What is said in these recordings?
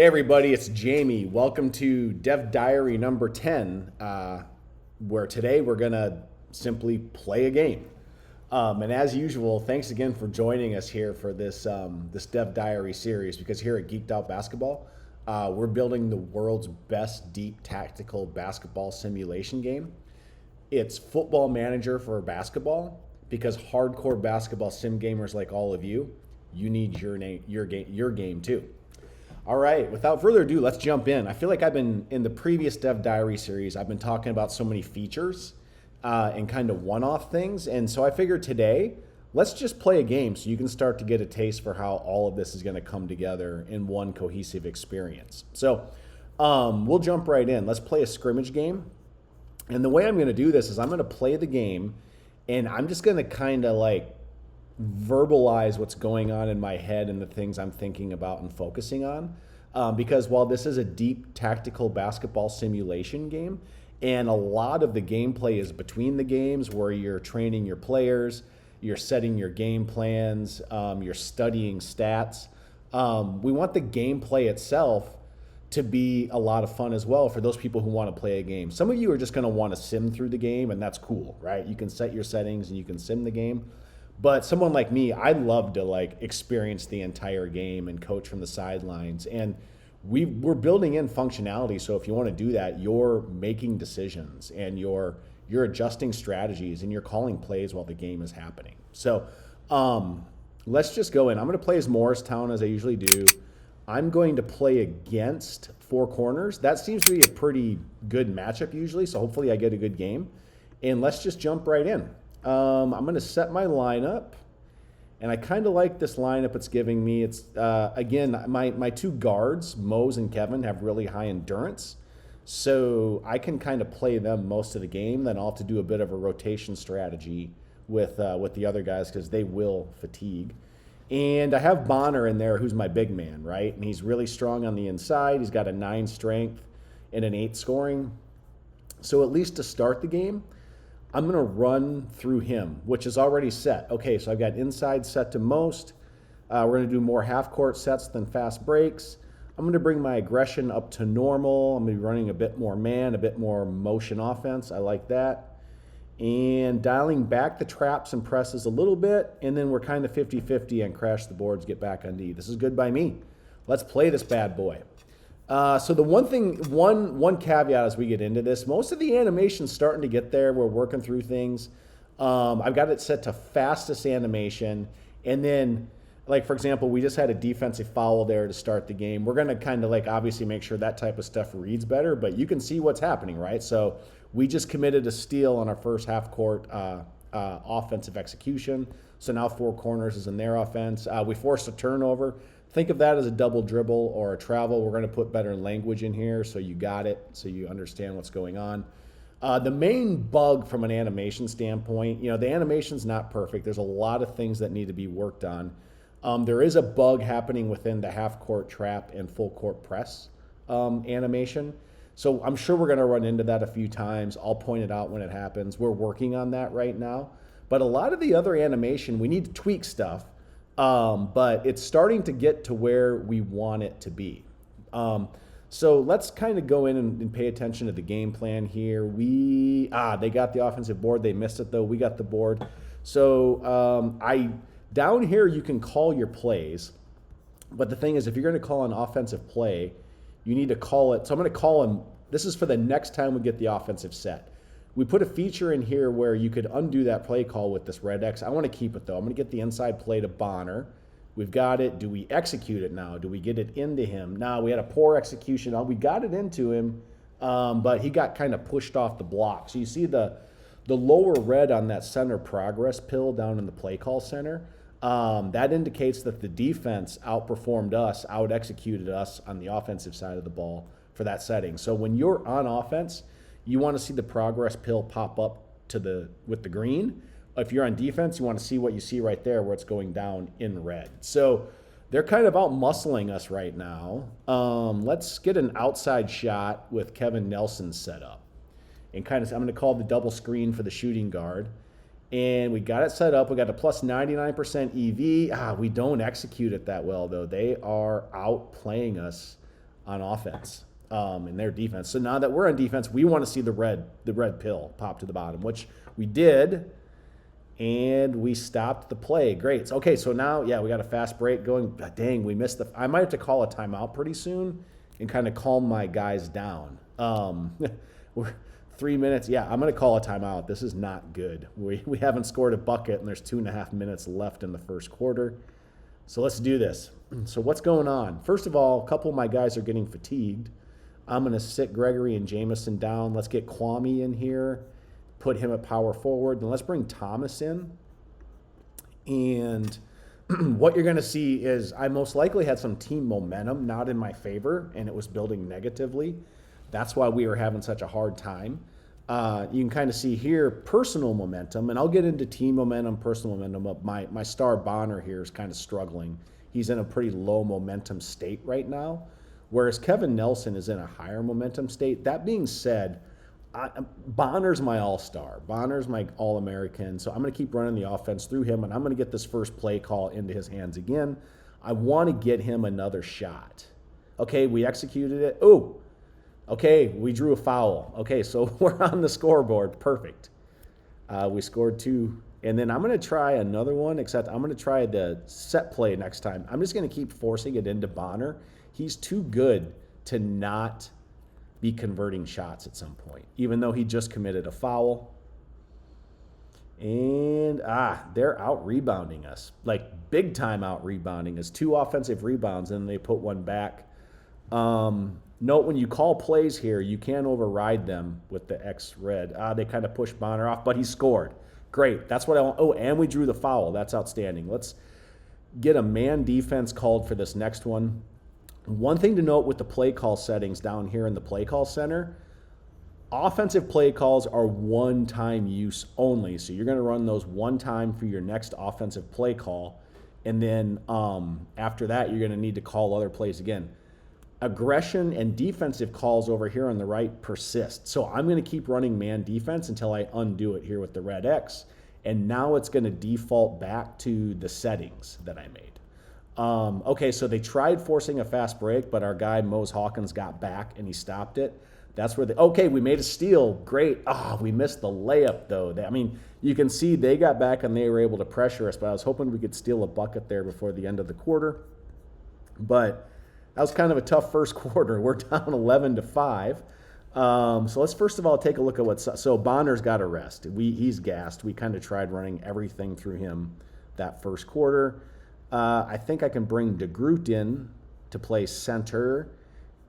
Hey everybody, it's Jamie. Welcome to Dev Diary number 10, where today we're going to simply play a game. And as usual, thanks again for joining us here for this Dev Diary series, because here at Geeked-Out Basketball, we're building the world's best deep tactical basketball simulation game. It's Football Manager for basketball, because hardcore basketball sim gamers like all of you, you need your game too. All right, without further ado, let's jump in. I feel like I've been, in the previous Dev Diary series, I've been talking about so many features and kind of one-off things. And so I figured today, let's just play a game so you can start to get a taste for how all of this is going to come together in one cohesive experience. So we'll jump right in. Let's play a scrimmage game. And the way I'm going to do this is I'm going to play the game, and I'm just going to kind of like verbalize what's going on in my head and the things I'm thinking about and focusing on. Because while this is a deep tactical basketball simulation game, and a lot of the gameplay is between the games where you're training your players, you're setting your game plans, you're studying stats. We want the gameplay itself to be a lot of fun as well for those people who want to play a game. Some of you are just going to want to sim through the game, and that's cool, right? You can set your settings and you can sim the game. But someone like me, I love to like experience the entire game and coach from the sidelines. And we're building in functionality. So if you want to do that, you're making decisions and you're adjusting strategies and you're calling plays while the game is happening. So let's just go in. I'm going to play as Morristown as I usually do. I'm going to play against Four Corners. That seems to be a pretty good matchup usually. So hopefully I get a good game. And let's just jump right in. I'm going to set my lineup, and I kind of like this lineup it's giving me. It's, again, my two guards, Mose and Kevin, have really high endurance, so I can kind of play them most of the game. Then I'll have to do a bit of a rotation strategy with the other guys because they will fatigue. And I have Bonner in there, who's my big man, right? And he's really strong on the inside. He's got a 9 strength and an 8 scoring. So at least to start the game, I'm going to run through him, which is already set. Okay, so I've got inside set to most. We're going to do more half-court sets than fast breaks. I'm going to bring my aggression up to normal. I'm going to be running a bit more man, a bit more motion offense. I like that. And dialing back the traps and presses a little bit, and then we're kind of 50-50 and crash the boards, get back on D. This is good by me. Let's play this bad boy. So the one caveat as we get into this, most of the animation's starting to get there. We're working through things. I've got it set to fastest animation. And then, like, for example, we just had a defensive foul there to start the game. We're going to kind of, like, obviously make sure that type of stuff reads better, but you can see what's happening, right? So we just committed a steal on our first half-court offensive execution. So now Four Corners is in their offense. We forced a turnover. Think of that as a double dribble or a travel. We're going to put better language in here so you got it, so you understand what's going on. The main bug from an animation standpoint, the animation's not perfect. There's a lot of things that need to be worked on. There is a bug happening within the half-court trap and full-court press animation. So I'm sure we're going to run into that a few times. I'll point it out when it happens. We're working on that right now. But a lot of the other animation, we need to tweak stuff. But it's starting to get to where we want it to be. So let's kind of go in and pay attention to the game plan here. They got the offensive board. They missed it, though. We got the board. So down here, you can call your plays. But the thing is, if you're going to call an offensive play, you need to call it. So I'm going to call them. This is for the next time we get the offensive set. We put a feature in here where you could undo that play call with this red X. I want to keep it, though. I'm going to get the inside play to Bonner. We've got it. Do we execute it now? Do we get it into him? No, we had a poor execution. We got it into him, but he got kind of pushed off the block. So you see the lower red on that center progress pill down in the play call center. That indicates that the defense outperformed us, out-executed us on the offensive side of the ball for that setting. So when you're on offense, you want to see the progress pill pop up with the green. If you're on defense, you want to see what you see right there where it's going down in red. So they're kind of out muscling us right now. Let's get an outside shot with Kevin Nelson set up. And I'm going to call the double screen for the shooting guard. And we got it set up. We got a plus 99% EV. We don't execute it that well, though. They are outplaying us on offense in their defense. So now that we're on defense, we want to see the red pill pop to the bottom, which we did, and we stopped the play. Great. Okay, so now, yeah, we got a fast break going. God, dang, we missed I might have to call a timeout pretty soon and kind of calm my guys down. We're 3 minutes. Yeah, I'm going to call a timeout. This is not good. We haven't scored a bucket, and there's 2.5 minutes left in the first quarter. So let's do this. So what's going on? First of all, a couple of my guys are getting fatigued. I'm going to sit Gregory and Jamison down. Let's get Kwame in here, put him at power forward, and let's bring Thomas in. And what you're going to see is I most likely had some team momentum not in my favor, and it was building negatively. That's why we were having such a hard time. You can kind of see here personal momentum, and I'll get into team momentum, personal momentum. But my star Bonner here is kind of struggling. He's in a pretty low momentum state right now, whereas Kevin Nelson is in a higher momentum state. That being said, Bonner's my all-star. Bonner's my all-American. So I'm going to keep running the offense through him, and I'm going to get this first play call into his hands again. I want to get him another shot. Okay, we executed it. Oh, okay, we drew a foul. Okay, so we're on the scoreboard. Perfect. We scored 2. And then I'm going to try another one, except I'm going to try the set play next time. I'm just going to keep forcing it into Bonner. He's too good to not be converting shots at some point, even though he just committed a foul. And, they're out-rebounding us, like big-time out-rebounding us. 2 offensive rebounds, and then they put 1 back. Note when you call plays here, you can't override them with the X red. They kind of pushed Bonner off, but he scored. Great. That's what I want. Oh, and we drew the foul. That's outstanding. Let's get a man defense called for this next one. One thing to note with the play call settings down here in the play call center, offensive play calls are one-time use only. So you're going to run those one time for your next offensive play call. And then after that, you're going to need to call other plays again. Aggression and defensive calls over here on the right persist. So I'm going to keep running man defense until I undo it here with the red X. And now it's going to default back to the settings that I made. Okay, so they tried forcing a fast break, but our guy Mose Hawkins got back and he stopped it. That's where okay, we made a steal. Great. We missed the layup though. You can see they got back and they were able to pressure us, but I was hoping we could steal a bucket there before the end of the quarter. But that was kind of a tough first quarter. We're down 11-5. So let's first of all take a look at so Bonner's got a rest. He's gassed. We kind of tried running everything through him that first quarter. I think I can bring DeGroot in to play center.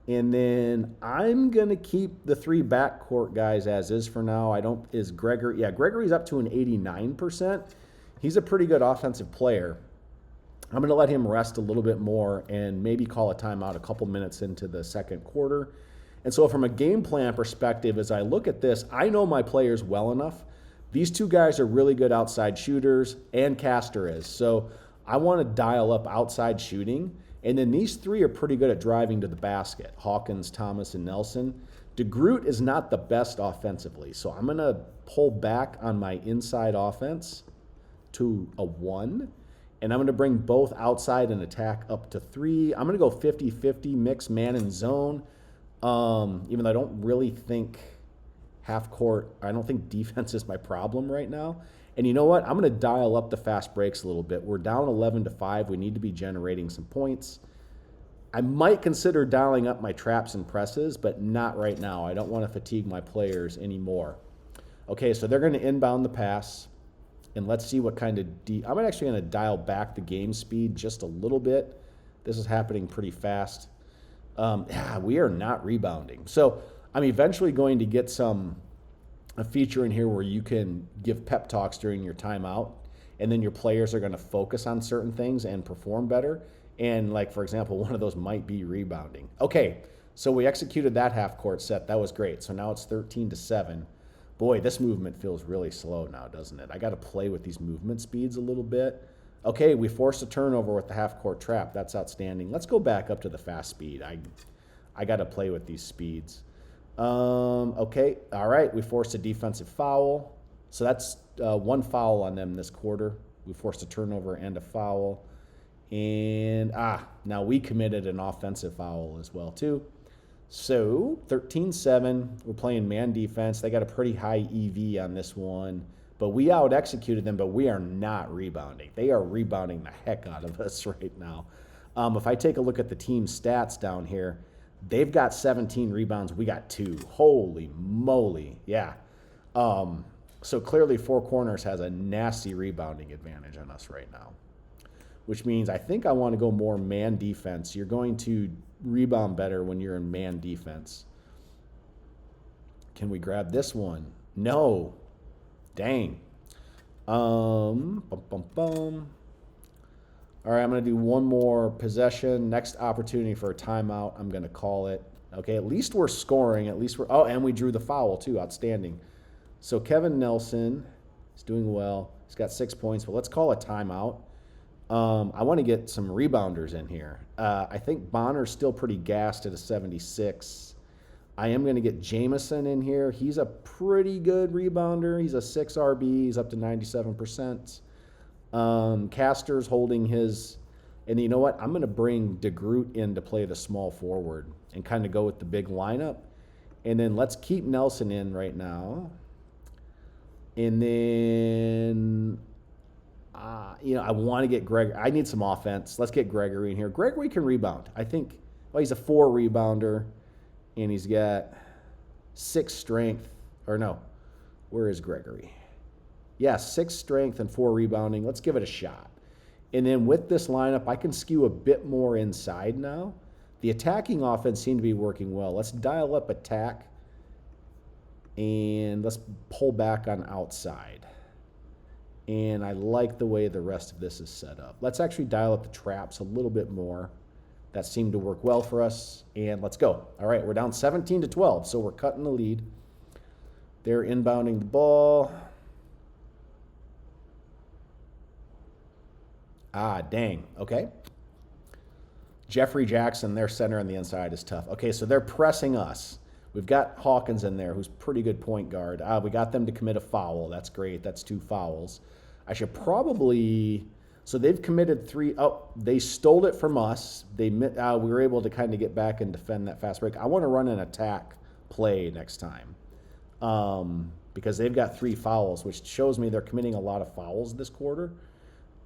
And then I'm going to keep the 3 backcourt guys as is for now. Is Gregory? Yeah, Gregory's up to an 89%. He's a pretty good offensive player. I'm going to let him rest a little bit more and maybe call a timeout a couple minutes into the second quarter. And so from a game plan perspective, as I look at this, I know my players well enough. These 2 guys are really good outside shooters, and Castor is. So I want to dial up outside shooting. And then these 3 are pretty good at driving to the basket, Hawkins, Thomas, and Nelson. DeGroot is not the best offensively. So I'm going to pull back on my inside offense to a 1. And I'm going to bring both outside and attack up to 3. I'm going to go 50-50, mix man and zone. Even though I don't really think I don't think defense is my problem right now. And you know what? I'm going to dial up the fast breaks a little bit. We're down 11-5. We need to be generating some points. I might consider dialing up my traps and presses, but not right now. I don't want to fatigue my players anymore. Okay, so they're going to inbound the pass. And let's see what kind of I'm actually going to dial back the game speed just a little bit. This is happening pretty fast. We are not rebounding. So I'm eventually going to get a feature in here where you can give pep talks during your timeout, and then your players are going to focus on certain things and perform better. And like, for example, one of those might be rebounding. Okay, so we executed that half-court set. That was great. So now it's 13-7. Boy, this movement feels really slow now, doesn't it? I got to play with these movement speeds a little bit. Okay, we forced a turnover with the half-court trap. That's outstanding. Let's go back up to the fast speed. I got to play with these speeds. Okay, all right. We forced a defensive foul. So that's 1 foul on them this quarter. We forced a turnover and a foul. And, now we committed an offensive foul as well, too. So 13-7, we're playing man defense. They got a pretty high EV on this one, but we out-executed them, but we are not rebounding. They are rebounding the heck out of us right now. If I take a look at the team stats down here, they've got 17 rebounds. We got 2. Holy moly. Yeah. So clearly Four Corners has a nasty rebounding advantage on us right now, which means I think I want to go more man defense. You're going to rebound better when you're in man defense. Can we grab this one? No. Dang. All right, I'm going to do one more possession. Next opportunity for a timeout, I'm going to call it. Okay, at least we're scoring. At least we're... Oh, and we drew the foul, too. Outstanding. So Kevin Nelson is doing well. He's got 6 points, but let's call a timeout. I want to get some rebounders in here. I think Bonner's still pretty gassed at a 76. I am going to get Jameson in here. He's a pretty good rebounder. He's a 6 RB. He's up to 97%. Castor's holding his... And you know what? I'm going to bring DeGroot in to play the small forward and kind of go with the big lineup. And then let's keep Nelson in right now. And then... I want to get Greg. I need some offense. Let's get Gregory in here. Gregory can rebound. I think, he's a 4 rebounder, and he's got 6 strength. Or no, where is Gregory? Yeah, 6 strength and 4 rebounding. Let's give it a shot. And then with this lineup, I can skew a bit more inside now. The attacking offense seemed to be working well. Let's dial up attack, and let's pull back on outside. And I like the way the rest of this is set up. Let's actually dial up the traps a little bit more. That seemed to work well for us. And let's go. All right, we're down 17-12, so we're cutting the lead. They're inbounding the ball. Dang. Okay. Jeffrey Jackson, their center on the inside, is tough. Okay, so they're pressing us. We've got Hawkins in there, who's pretty good point guard. We got them to commit a foul. That's great. That's 2 fouls. I should probably... So they've committed 3... Oh, they stole it from us. We were able to kind of get back and defend that fast break. I want to run an attack play next time because they've got 3 fouls, which shows me they're committing a lot of fouls this quarter.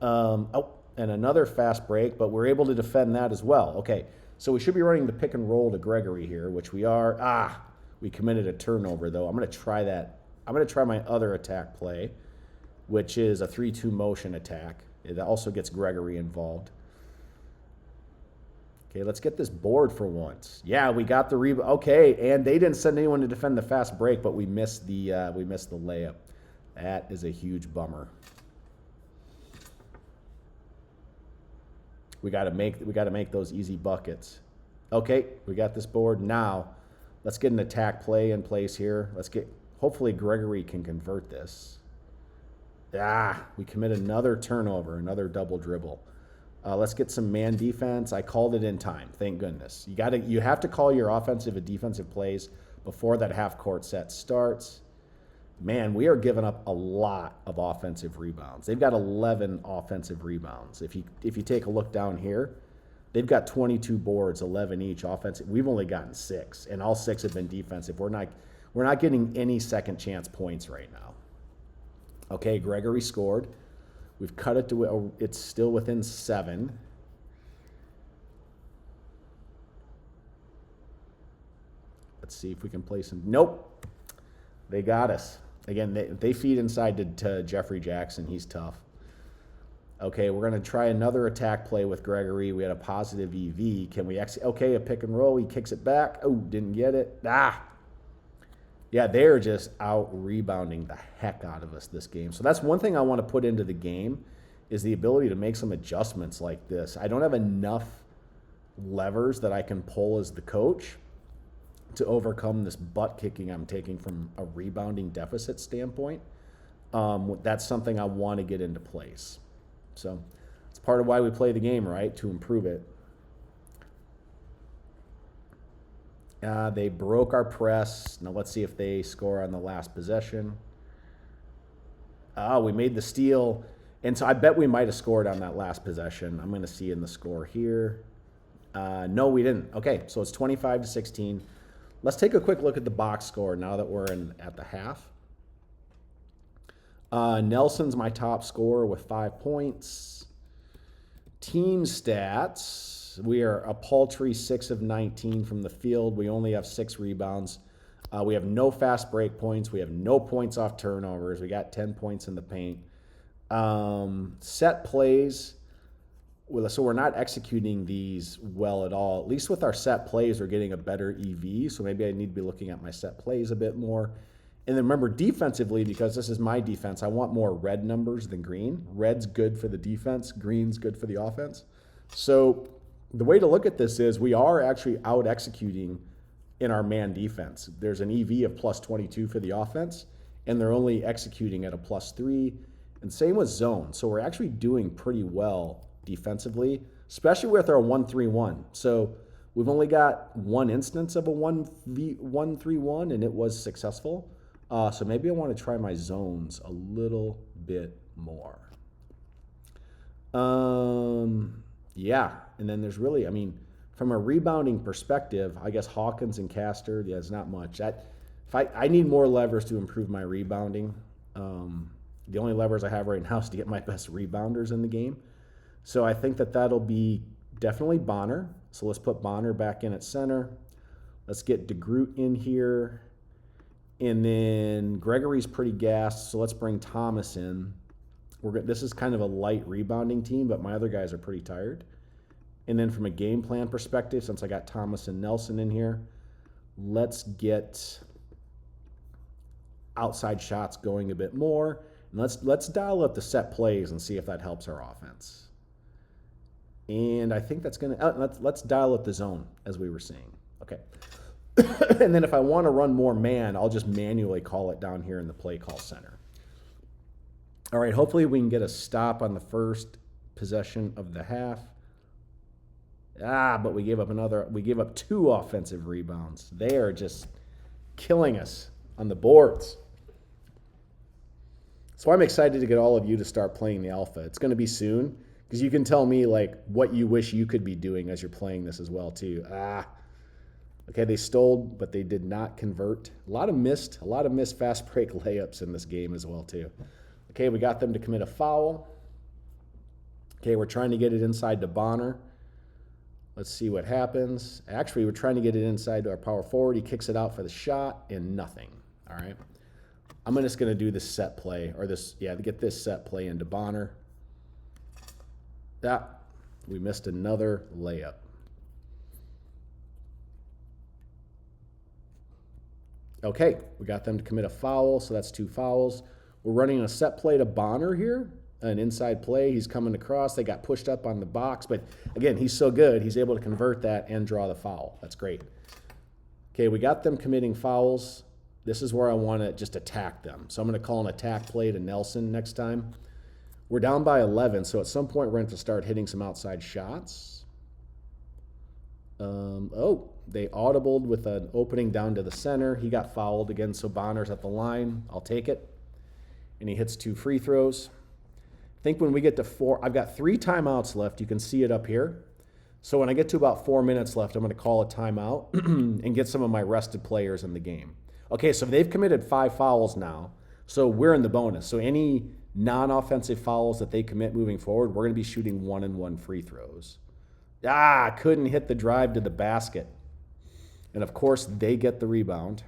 And another fast break, but we're able to defend that as well. Okay, so we should be running the pick and roll to Gregory here, which we are. We committed a turnover, though. I'm going to try that. I'm going to try my other attack play, which is a 3-2 motion attack. It also gets Gregory involved. Okay, let's get this board for once. Yeah, we got the rebound. Okay, and they didn't send anyone to defend the fast break, but we missed the layup. That is a huge bummer. We got to make those easy buckets. Okay, we got this board now. Let's get an attack play in place here. Hopefully Gregory can convert this. We commit another turnover, another double dribble. Let's get some man defense. I called it in time, thank goodness. You have to call your offensive and defensive plays before that half court set starts. Man, we are giving up a lot of offensive rebounds. They've got 11 offensive rebounds. If you take a look down here, they've got 22 boards, 11 each offensive. We've only gotten 6, and all 6 have been defensive. We're not getting any second chance points right now. Okay, Gregory scored. We've cut it to it's still within 7. Let's see if we can play some. Nope, they got us. Again, they feed inside to Jeffrey Jackson. He's tough. Okay, we're going to try another attack play with Gregory. We had a positive EV. Can we actually... Okay, a pick and roll. He kicks it back. Oh, didn't get it. Yeah, they're just out-rebounding the heck out of us this game. So that's one thing I want to put into the game is the ability to make some adjustments like this. I don't have enough levers that I can pull as the coach to overcome this butt kicking I'm taking from a rebounding deficit standpoint. That's something I want to get into place. So it's part of why we play the game, right? To improve it. They broke our press. Now let's see if they score on the last possession. We made the steal. And so I bet we might have scored on that last possession. I'm going to see in the score here. No, we didn't. Okay, so it's 25-16. Let's take a quick look at the box score now that we're at the half. Nelson's my top scorer with 5 points. Team stats, we are a paltry 6 of 19 from the field. We only have 6 rebounds. We have no fast break points. We have no points off turnovers. We got 10 points in the paint. Set plays, so we're not executing these well at all. At least with our set plays, we're getting a better EV, so maybe I need to be looking at my set plays a bit more. And then remember, defensively, because this is my defense, I want more red numbers than green. Red's good for the defense, green's good for the offense. So the way to look at this is we are actually out-executing in our man defense. There's an EV of plus 22 for the offense, and they're only executing at a plus 3. And same with zone. So we're actually doing pretty well defensively, especially with our 1-3-1. So we've only got one instance of a 1-3-1, and it was successful. So maybe I want to try my zones a little bit more. Yeah, and then there's really, I mean, from a rebounding perspective, I guess Hawkins and Castor, yeah, it's not much. I need more levers to improve my rebounding. The only levers I have right now is to get my best rebounders in the game. So I think that'll be definitely Bonner. So let's put Bonner back in at center. Let's get DeGroot in here. And then Gregory's pretty gassed, so let's bring Thomas in. This is kind of a light rebounding team, but my other guys are pretty tired. And then from a game plan perspective, since I got Thomas and Nelson in here, let's get outside shots going a bit more. And let's dial up the set plays and see if that helps our offense. And I think that's going to, let's dial up the zone, as we were saying. Okay. And then if I want to run more man, I'll just manually call it down here in the play call center. All right, hopefully we can get a stop on the first possession of the half. But we gave up 2 offensive rebounds. They are just killing us on the boards. So I'm excited to get all of you to start playing the alpha. It's going to be soon, because you can tell me like what you wish you could be doing as you're playing this as well too. Okay, they stole, but they did not convert. A lot of missed fast break layups in this game as well too. Okay, we got them to commit a foul. Okay, we're trying to get it inside to Bonner. Let's see what happens. Actually, we're trying to get it inside to our power forward. He kicks it out for the shot, and nothing. All right. I'm just going to do this set play, to get this set play into Bonner. We missed another layup. Okay, we got them to commit a foul, so that's 2 fouls. We're running a set play to Bonner here, an inside play. He's coming across. They got pushed up on the box, but again, he's so good, he's able to convert that and draw the foul. That's great. Okay, we got them committing fouls. This is where I want to just attack them. So I'm going to call an attack play to Nelson next time. We're down by 11, so at some point we're going to start hitting some outside shots. They audibled with an opening down to the center. He got fouled again, so Bonner's at the line. I'll take it. And he hits 2 free throws. I think when we get to 4, I've got 3 timeouts left. You can see it up here. So when I get to about 4 minutes left, I'm going to call a timeout and get some of my rested players in the game. Okay, so they've committed 5 fouls now, so we're in the bonus. So any non-offensive fouls that they commit moving forward, we're going to be shooting 1-and-1 free throws. Couldn't hit the drive to the basket. And of course, they get the rebound.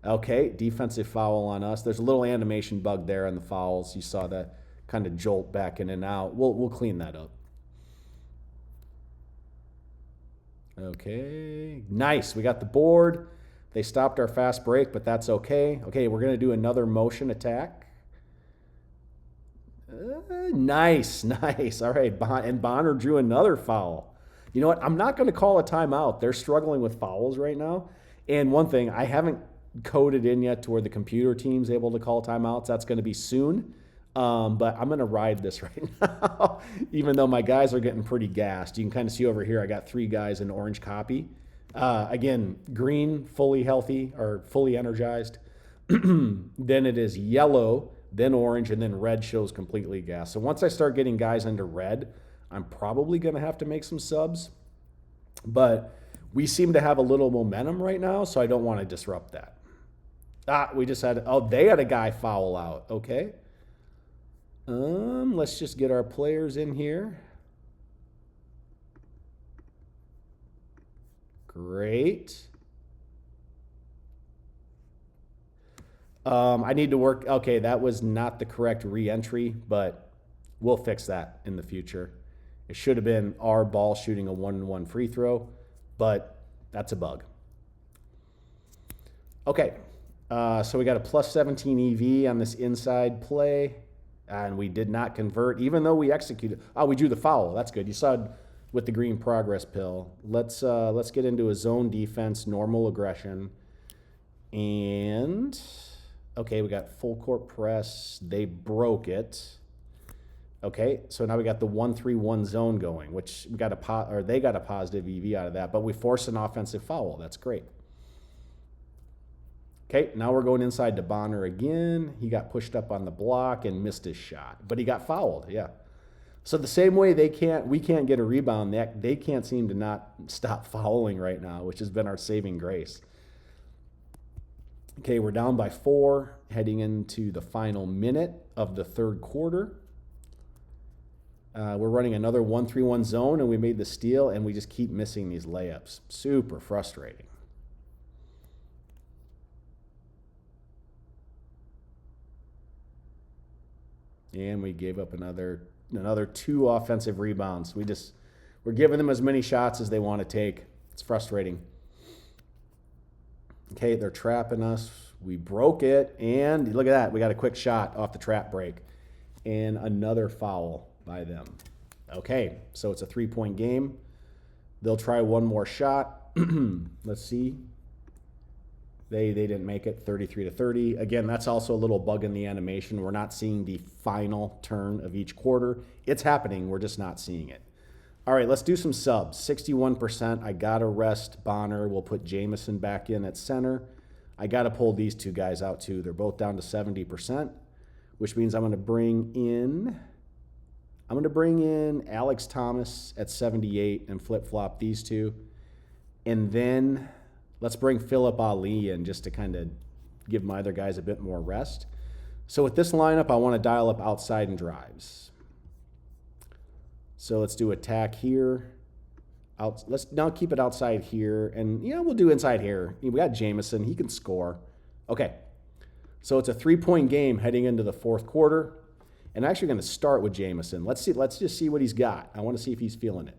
Okay, defensive foul on us. There's a little animation bug there on the fouls. You saw that kind of jolt back in and out. We'll clean that up. Okay, nice. We got the board. They stopped our fast break, but that's okay. Okay, we're going to do another motion attack. Nice. All right, and Bonner drew another foul. You know what? I'm not going to call a timeout. They're struggling with fouls right now. And one thing, I haven't coded in yet to where the computer team's able to call timeouts. That's going to be soon. But I'm going to ride this right now, even though my guys are getting pretty gassed. You can kind of see over here, I got 3 guys in orange copy. Again, green, fully healthy or fully energized. Then it is yellow, then orange, and then red shows completely gassed. So once I start getting guys into red, I'm probably going to have to make some subs. But we seem to have a little momentum right now, so I don't want to disrupt that. We just had, they had a guy foul out. Okay. Let's just get our players in here. Great. I need to work. Okay, that was not the correct re-entry, but we'll fix that in the future. It should have been our ball shooting a 1-1 free throw, but that's a bug. Okay, so we got a plus 17 EV on this inside play, and we did not convert, even though we executed. Oh, we drew the foul. That's good. You saw it with the green progress pill. Let's get into a zone defense, normal aggression, and okay, we got full court press. They broke it. Okay, so now we got the 1-3-1 zone going, which we got they got a positive EV out of that, but we forced an offensive foul. That's great. Okay, now we're going inside to Bonner again. He got pushed up on the block and missed his shot, but he got fouled. Yeah. So the same way we can't get a rebound, they can't seem to not stop fouling right now, which has been our saving grace. Okay, we're down by 4, heading into the final minute of the third quarter. We're running another 1-3-1 zone, and we made the steal, and we just keep missing these layups. Super frustrating. And we gave up another 2 offensive rebounds. We're giving them as many shots as they want to take. It's frustrating. Okay, they're trapping us. We broke it, and look at that. We got a quick shot off the trap break, and another foul by them. Okay, so it's a 3-point game. They'll try one more shot. Let's see. They didn't make it, 33-30. Again, that's also a little bug in the animation. We're not seeing the final turn of each quarter. It's happening. We're just not seeing it. All right, let's do some subs. 61%. I got to rest Bonner. We'll put Jamison back in at center. I got to pull these 2 guys out too. They're both down to 70%, which means I'm going to bring in Alex Thomas at 78 and flip-flop these 2. And then let's bring Philip Ali in just to kind of give my other guys a bit more rest. So with this lineup, I want to dial up outside and drives. So let's do attack here. Let's now keep it outside here. And yeah, we'll do inside here. We got Jamison. He can score. Okay. So it's a 3-point game heading into the fourth quarter. And I'm actually going to start with Jamison. Let's just see what he's got. I want to see if he's feeling it.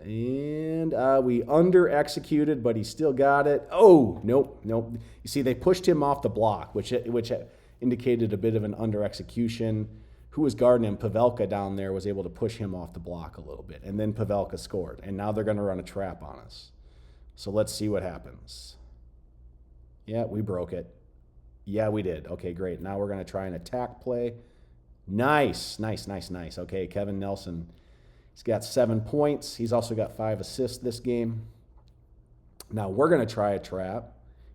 And we under-executed, but he still got it. Oh, nope. You see, they pushed him off the block, which indicated a bit of an under-execution. Who was guarding him? Pavelka down there was able to push him off the block a little bit. And then Pavelka scored. And now they're going to run a trap on us. So let's see what happens. Yeah, we broke it. Yeah, we did. Okay, great. Now we're going to try an attack play. Nice. Okay, Kevin Nelson. He's got 7 points. He's also got 5 assists this game. Now we're going to try a trap,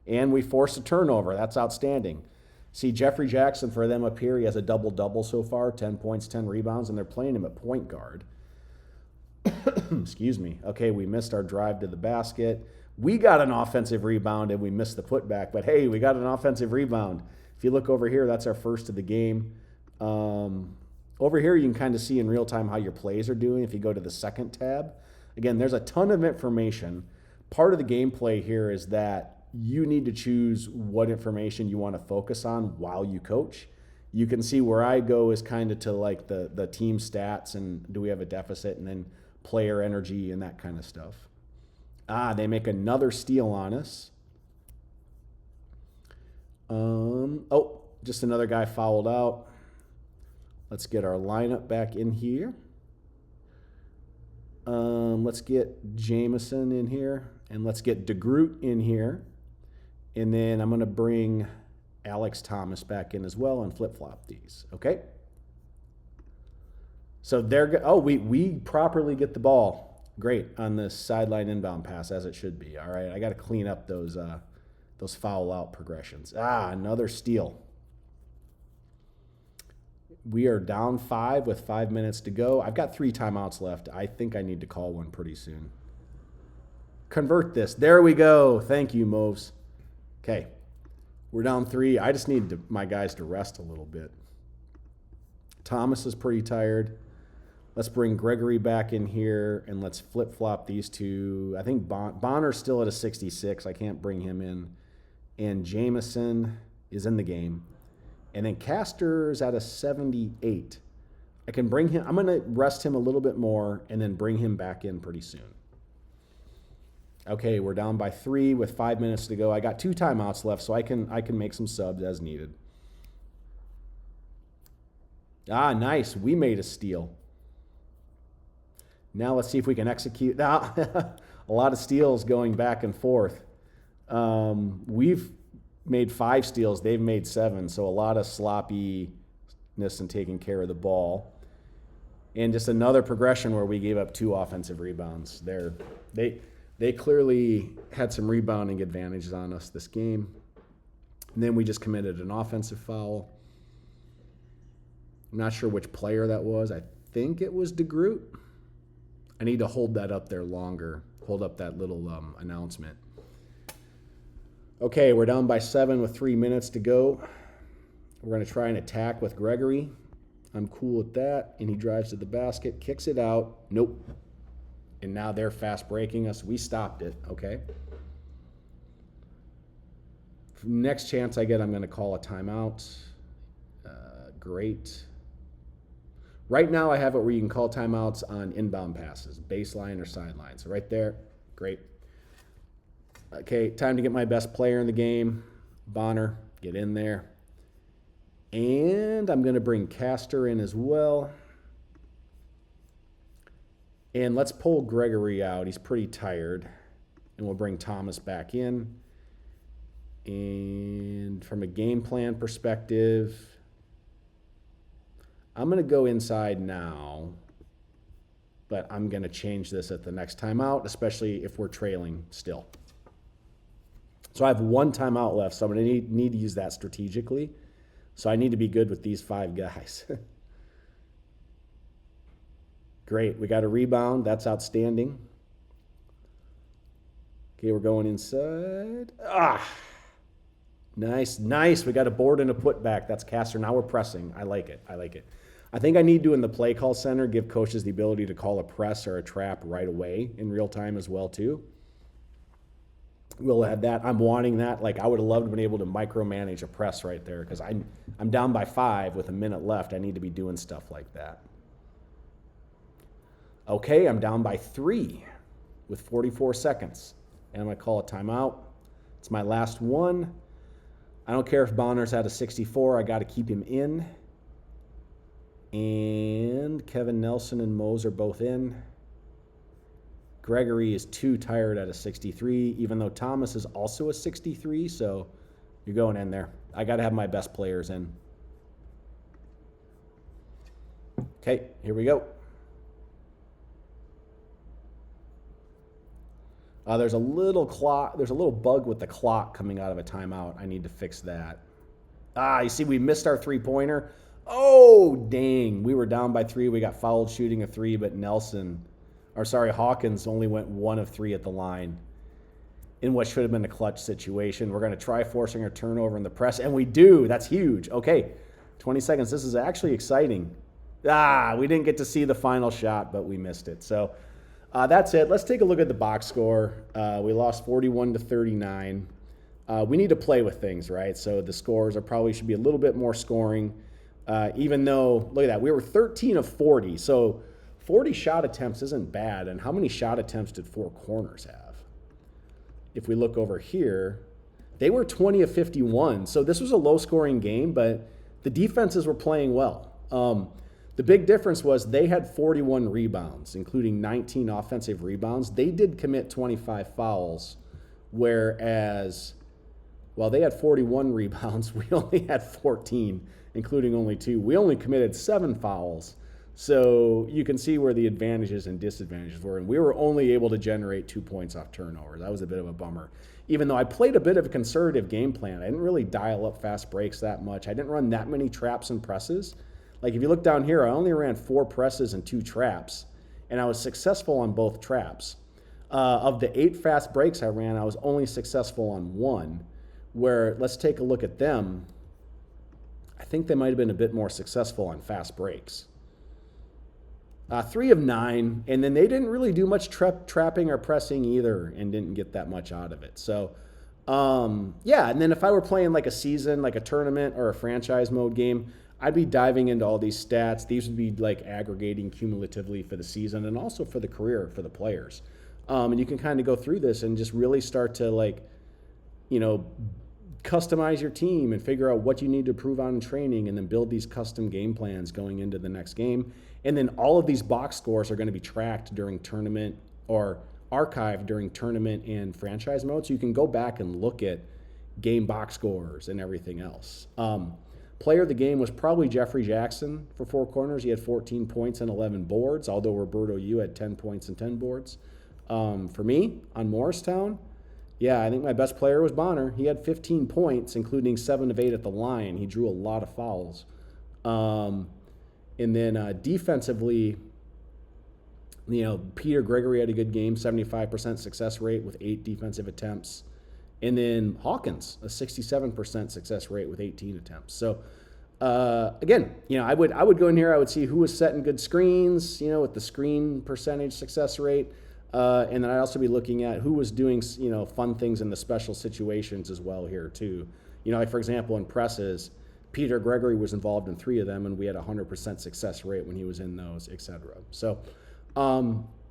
and we force a turnover. That's outstanding. See, Jeffrey Jackson for them up here, he has a double-double so far, 10 points, 10 rebounds, and they're playing him at point guard. Excuse me. Okay, we missed our drive to the basket. We got an offensive rebound, and we missed the putback. But, hey, we got an offensive rebound. If you look over here, that's our first of the game. Over here, you can kind of see in real time how your plays are doing if you go to the second tab. Again, there's a ton of information. Part of the gameplay here is that you need to choose what information you want to focus on while you coach. You can see where I go is kind of to like the team stats and do we have a deficit, and then player energy and that kind of stuff. They make another steal on us. Just another guy fouled out. Let's get our lineup back in here. Let's get Jamison in here, and let's get DeGroot in here. And then I'm going to bring Alex Thomas back in as well and flip-flop these, okay? So we properly get the ball. Great on this sideline inbound pass, as it should be. All right, I got to clean up those those foul out progressions. Another steal. We are down 5 with 5 minutes to go. I've got 3 timeouts left. I think I need to call one pretty soon. Convert this. There we go. Thank you, Moves. Okay. We're down 3. I just need my guys to rest a little bit. Thomas is pretty tired. Let's bring Gregory back in here, and let's flip-flop these two. I think Bonner's still at a 66. I can't bring him in. And Jameson is in the game. And then Castor's at a 78. I can bring him. I'm going to rest him a little bit more and then bring him back in pretty soon. Okay, we're down by 3 with 5 minutes to go. I got 2 timeouts left, so I can make some subs as needed. Nice. We made a steal. Now let's see if we can execute. A lot of steals going back and forth. We've made 5 steals. They've made 7, so a lot of sloppiness in taking care of the ball. And just another progression where we gave up 2 offensive rebounds. They clearly had some rebounding advantages on us this game. And then we just committed an offensive foul. I'm not sure which player that was. I think it was DeGroot. I need to hold that up there longer. Hold up that little announcement. Okay, we're down by 7 with 3 minutes to go. We're going to try and attack with Gregory. I'm cool with that. And he drives to the basket, kicks it out. Nope. And now they're fast breaking us. We stopped it, okay? Next chance I get, I'm going to call a timeout. Great. Right now I have it where you can call timeouts on inbound passes, baseline or sideline. So right there, great. Okay, time to get my best player in the game. Bonner, get in there. And I'm going to bring Castor in as well. And let's pull Gregory out. He's pretty tired. And we'll bring Thomas back in. And from a game plan perspective, I'm going to go inside now. But I'm going to change this at the next timeout, especially if we're trailing still. So I have 1 timeout left, so I'm going to need to use that strategically. So I need to be good with these 5 guys. Great. We got a rebound. That's outstanding. Okay, we're going inside. Nice. We got a board and a putback. That's Castor. Now we're pressing. I like it. I think I need to, in the play call center, give coaches the ability to call a press or a trap right away in real time as well, too. We'll add that. I'm wanting that. Like, I would have loved to been able to micromanage a press right there because I'm down by 5 with a minute left. I need to be doing stuff like that. Okay, I'm down by 3 with 44 seconds. And I'm going to call a timeout. It's my last one. I don't care if Bonner's at a 64. I got to keep him in. And Kevin Nelson and Mose are both in. Gregory is too tired at a 63, even though Thomas is also a 63, so you're going in there. I got to have my best players in. Okay, here we go. There's a little bug with the clock coming out of a timeout. I need to fix that. You see, we missed our three-pointer. Oh, dang. We were down by 3. We got fouled shooting a 3, but Hawkins only went 1 of 3 at the line in what should have been a clutch situation. We're going to try forcing a turnover in the press, and we do. That's huge. Okay, 20 seconds. This is actually exciting. We didn't get to see the final shot, but we missed it. So that's it. Let's take a look at the box score. We lost 41-39. We need to play with things, right? So the scores should be a little bit more scoring, even though, look at that, we were 13 of 40. So 40 shot attempts isn't bad. And how many shot attempts did 4 corners have? If we look over here, they were 20 of 51. So this was a low-scoring game, but the defenses were playing well. The big difference was they had 41 rebounds, including 19 offensive rebounds. They did commit 25 fouls, whereas while they had 41 rebounds, we only had 14, including only 2. We only committed 7 fouls. So you can see where the advantages and disadvantages were. And we were only able to generate 2 points off turnover. That was a bit of a bummer. Even though I played a bit of a conservative game plan, I didn't really dial up fast breaks that much. I didn't run that many traps and presses. Like if you look down here, I only ran 4 presses and 2 traps, and I was successful on both traps. Of the 8 fast breaks I ran, I was only successful on 1, where let's take a look at them. I think they might have been a bit more successful on fast breaks. 3 of 9, and then they didn't really do much trapping or pressing either and didn't get that much out of it. So, yeah, and then if I were playing like a season, like a tournament or a franchise mode game, I'd be diving into all these stats. These would be like aggregating cumulatively for the season and also for the career for the players. And you can kind of go through this and just really start to like, you know, customize your team and figure out what you need to improve on in training and then build these custom game plans going into the next game. And then all of these box scores are going to be tracked during tournament or archived during tournament and franchise mode. So you can go back and look at game box scores and everything else. Player of the game was probably Jeffrey Jackson for 4 corners. He had 14 points and 11 boards, although Roberto Yu had 10 points and 10 boards. For me, on Morristown, yeah, I think my best player was Bonner. He had 15 points, including 7 of 8 at the line. He drew a lot of fouls. And then defensively, you know, Peter Gregory had a good game, 75% success rate with 8 defensive attempts. And then Hawkins, a 67% success rate with 18 attempts. So, again, you know, I would go in here, I would see who was setting good screens, you know, with the screen percentage success rate. And then I'd also be looking at who was doing, you know, fun things in the special situations as well here too. You know, like for example, in presses, Peter Gregory was involved in 3 of them, and we had a 100% success rate when he was in those, etc. So,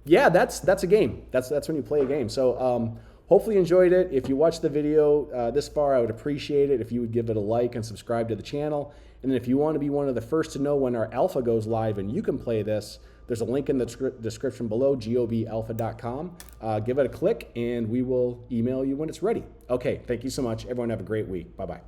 yeah, that's a game. That's when you play a game. So, hopefully you enjoyed it. If you watched the video this far, I would appreciate it if you would give it a like and subscribe to the channel. And then if you want to be one of the first to know when our alpha goes live and you can play this, there's a link in the description below, gobalpha.com. Give it a click, and we will email you when it's ready. Okay, thank you so much. Everyone have a great week. Bye-bye.